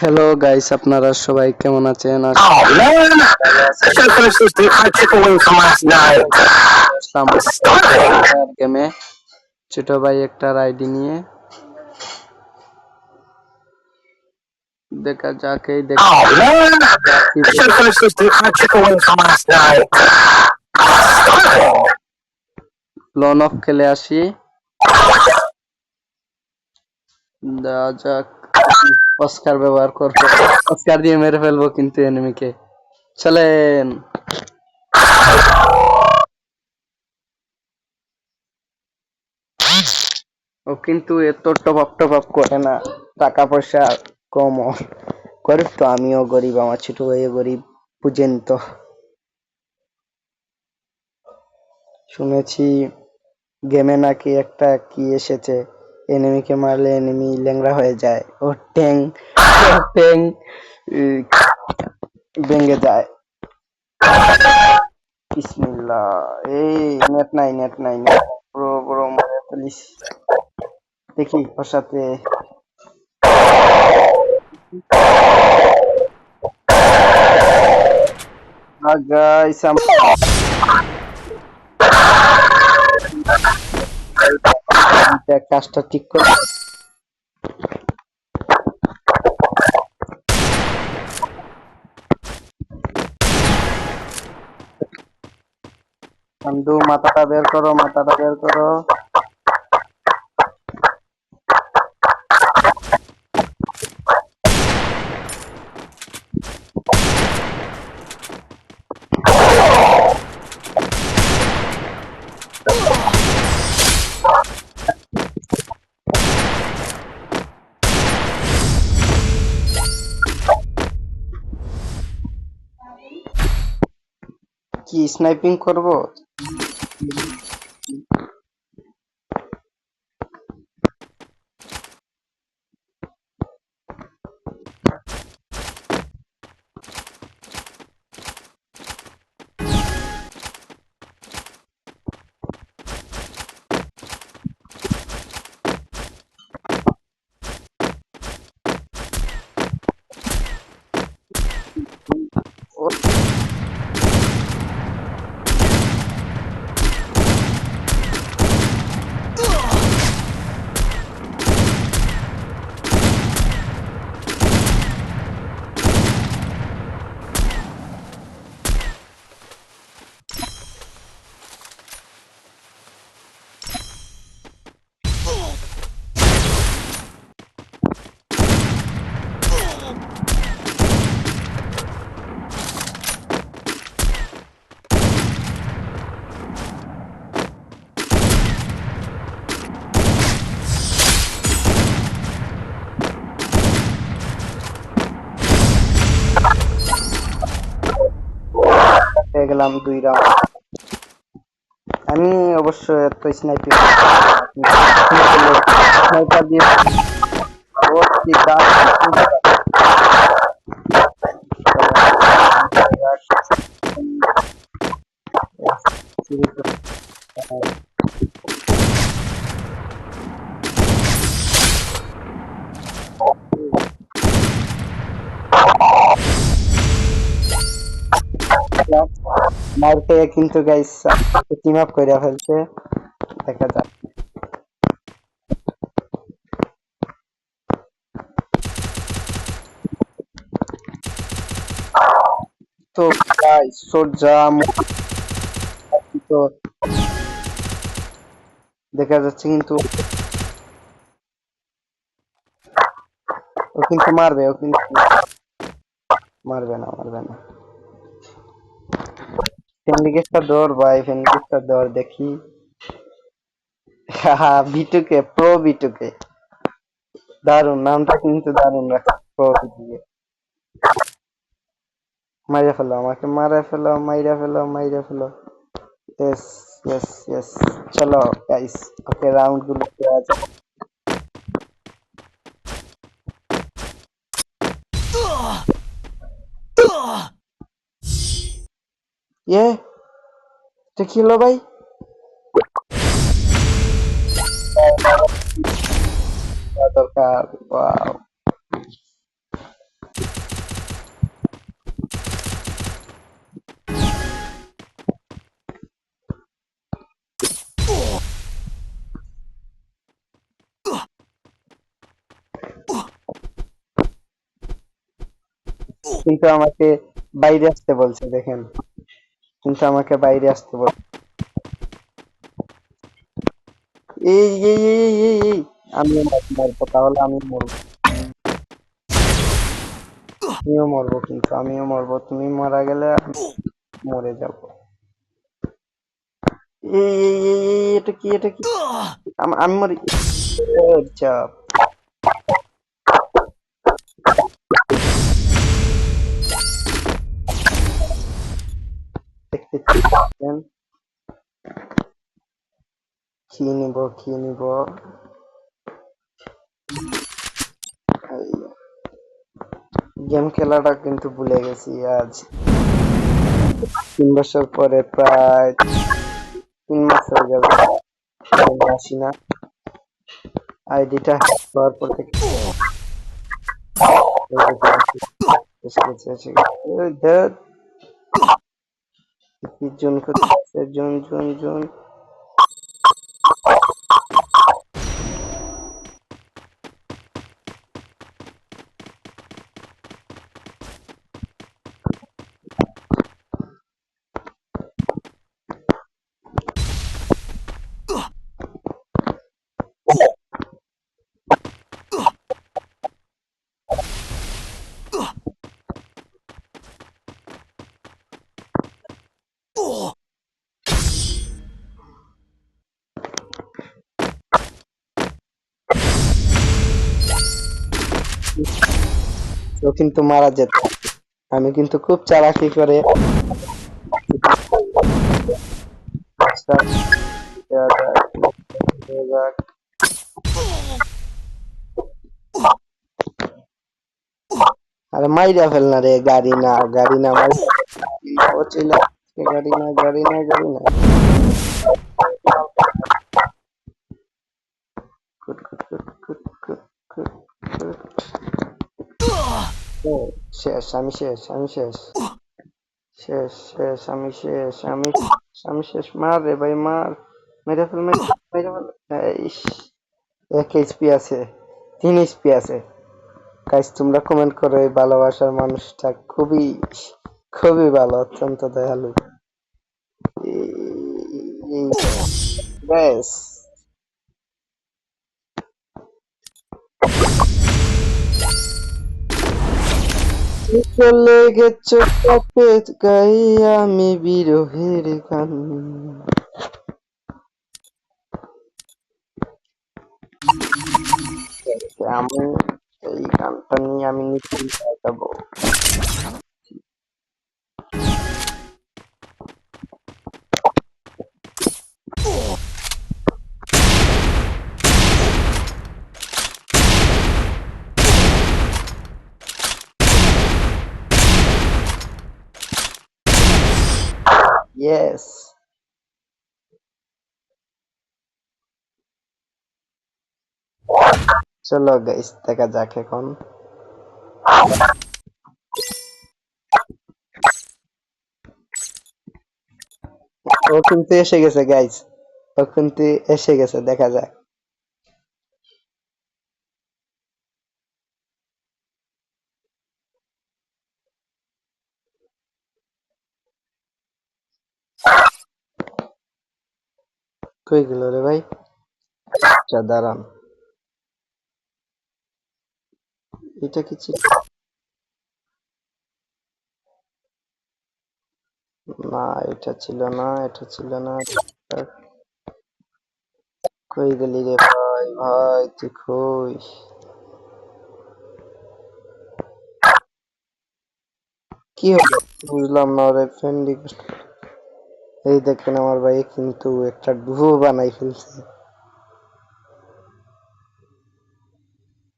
Hello guys, আপনারা সবাই কেমন আছেন? Oh man, I should finish this hot chicken wing from last night. I'm starving. গেমে ছোট ভাই একটা আইডি নিয়ে দেখা যাক। এই দেখ Oh man, I should finish this hot chicken wing from last night. I'm starving. লন অফ খেলে আসি। দেখা যাক, অস্কার ব্যবহার করবো, অস্কার দিয়ে মেরে ফেলবো কিন্তু এনিমিকে। চলেন। ও কিন্তু এত টপ আপ করে না, টাকা পয়সা কম ওর। গরিব তো, আমিও গরিব, আমার ছোট ভাইও গরিব, বুঝেন তো। শুনেছি গেমে নাকি একটা কি এসেছে, এনিমিকে মারলে এনিমি ল্যাংড়া হয়ে যায়, ওর ট্যাং ভেঙে যায়। বিসমিল্লাহ। এই নেট নাই পুরো পুরো মারে ফেলিস। দেখি ওর সাথে গাইস কাজটা ঠিক করে বন্ধু, মাথাটা বের করো। কি স্নাইপিং করব? পেয়ে গেলাম 2 রাউন্ড। আমি অবশ্য এত স্নাইপার দিয়ে ও কি কাজ। মার খেয়ে কিন্তু গাইস টিম আপ করে ফেলছে, দেখা যাক। তো গাইস সোজা তো দেখা যাচ্ছে, কিন্তু ও কিন্তু মারবে, মারবে না। ফেন্ডিকেটটা দৌড় ভাই, ফেন্ডিকেটটা দৌড় দেখি। বিটুকে, প্রো বিটুকে, দারুন নামটা কিন্তু দারুন রাখা, প্রো বিটুকে। মাইরা ফেলো আমাকে, মাইরা ফেলো। Yes yes. চলো গাইস, ওকে রাউন্ড গুলো দেওয়া যাক। ইয়ে, এটা কি হলো ভাই? দরকার, ওয়াও। কিন্তু আমাকে বাইরে আসতে বলছে, দেখেন, কিন্তু আমাকে বাইরে আসতে বলছে। এই আমিও মরবো, তাহলে আমি মরবো, আমিও মরবো, কিন্তু আমিও মরবো, তুমি মারা গেলে আমি মরে যাবো। এটা কি, এটা কি? আমি মরি। চাপ দেখতে পাচ্ছেন। কি নিব? গেম খেলাটা কিন্তু ভুলে গেছি আজ, 3 বছর পরে, প্রায় 3 মাস হয়ে গেল আসি না। আইডিটা হ্যাক করার পর থেকে এসে গেছে, এসে গেছে। ওই ধ্যাৎ, কি জুন করতেছে, জুন জুন জুন। ও কিন্তু মারা যেত, আমি কিন্তু খুব চালাকি করে আরে মাইরা ফেল না রে, গাড়ি না, গাড়ি না, ও চলে আসছে, গাড়ি না, গাড়ি না, গাড়ি না। কুট, কুট, কুট, কুট, কুট, কুট, কুট। ও, শেষ, আমি শেষ, আমি শেষ, শেষ, শেষ, আমি শেষ, আমি শেষ। মার রে ভাই, মার, মেরে ফেল, মেরে ফেল, মেরে ফেল। ইস, 1 HP আছে, 3 HP আছে। গাইস, তোমরা কমেন্ট করো, এই ভালোবাসার মানুষটা খুবই খুবই ভালো, অত্যন্ত দয়ালু। ব্যাস, চলে গেছো কাছে, গাই আমি বিরহের গান। আমি এই গানটা নিয়ে আমি নিশ্চিত গাবো। ইয়েস, চলো গাইস, দেখা যাক এখন। ও কিন্তু এসে গেছে গাইস, ও কিন্তু এসে গেছে, দেখা যাক। কই গেল রে ভাই? আচ্ছা দাঁড়ান, এটা কি ছিল? না, এটা ছিল না, এটা ছিল না। কই গেলি রে ভাই, ভাই তুই কই? কি হলো বুঝলাম না, ওরে ফ্রেন্ড রিকোয়েস্ট। এই দেখেন আমার ভাই কিন্তু একটা ডুবো বানাই ফেলছে।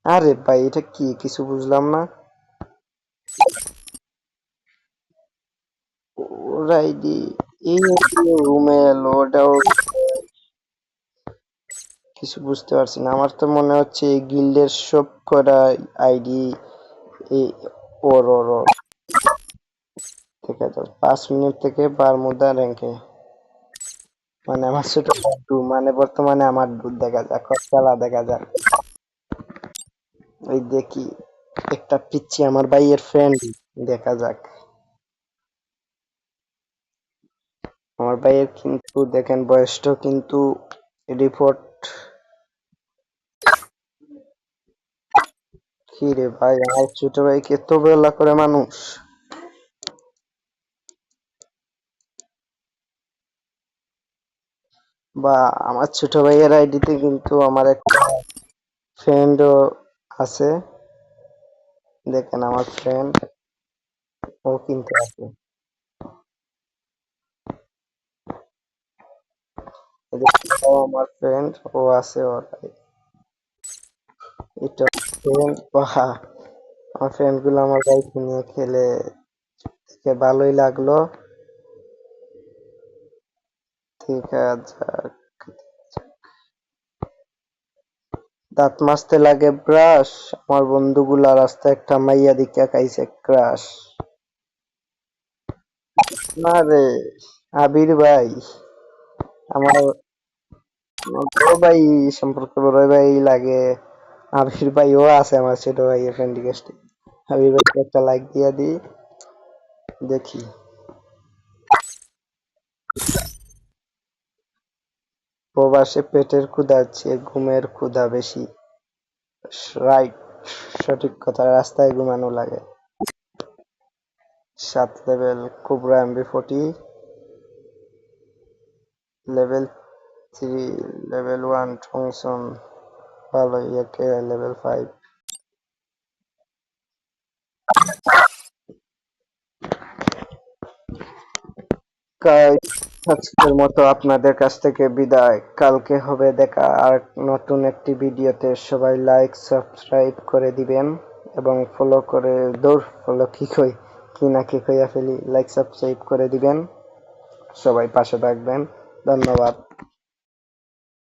আরে ভাই, এটা কি, কিছু বুঝলাম না। ওর আইডি, এই রুমে এলো, ওটাও কিছু বুঝতে পারছি না। আমার তো মনে হচ্ছে এই গিল্ডের সব করা আইডি এই ওর থেকে তো 5 মিনিট থেকে বারমুদা র্যাঙ্কে, মানে আমার ছোট বন্ধু, মানে বর্তমানে আমার দুধ দেখা যাক, খেলা দেখা যাক। ওই দেখি, একটা পিচ্ছি আমার ভাইয়ের ফ্রেন্ড, দেখা যাক। আমার ভাইয়ের কিন্তু দেখেন বয়সটা কিন্তু রিপোর্ট। কি রে ভাই, আমার ছোট ভাইকে এত বেলা করে মানুষ। বা আমার ছোট ভাইয়ের আইডিতে কিন্তু আমার একটা ফ্রেন্ডও আছে। দেখেন আমার ফ্রেন্ড, ও কিন্তু আছে। এই যে ও আমার ফ্রেন্ড, ও আছে ওর এটা ফ্রেন্ড। বা আমার ফ্রেন্ড গুলো আমার বাইক নিয়ে খেলে দেখে ভালোই লাগলো। ঠিক আছে, দাঁত মাজতে লাগে ব্রাশ, আমার বন্ধুগুলা রাস্তায় একটা মাইয়া দিকে খাইছে ক্রাশ। না রে, আবির ভাই, আমার বড় ভাই সম্পর্কে বড় ভাই লাগে। আবির ভাইও আছে আমার ছোট ভাইয়ের ফ্রেন্ড রিকোয়েস্টে। আবির ভাইকে একটা লাইক দিয়ে দিই, দেখি। প্রবাসে পেটের ক্ষুধা চেয়ে ঘুমের ক্ষুধা বেশি। রাইট, সঠিক কথা, রাস্তায় ঘুমানো লাগে। 7 level cobra MB40, level 3, level 1 টংসন, ভালোই, একে লেভেল 5। আজকের মতো আপনাদের কাছ থেকে বিদায়, কালকে হবে দেখা আর নতুন একটি ভিডিওতে। সবাই লাইক সাবস্ক্রাইব করে দিবেন এবং ফলো করে, দৌড় ফলো কি কই, কি না কি কইয়া ফেলি, লাইক সাবস্ক্রাইব করে দিবেন। সবাই পাশে থাকবেন, ধন্যবাদ।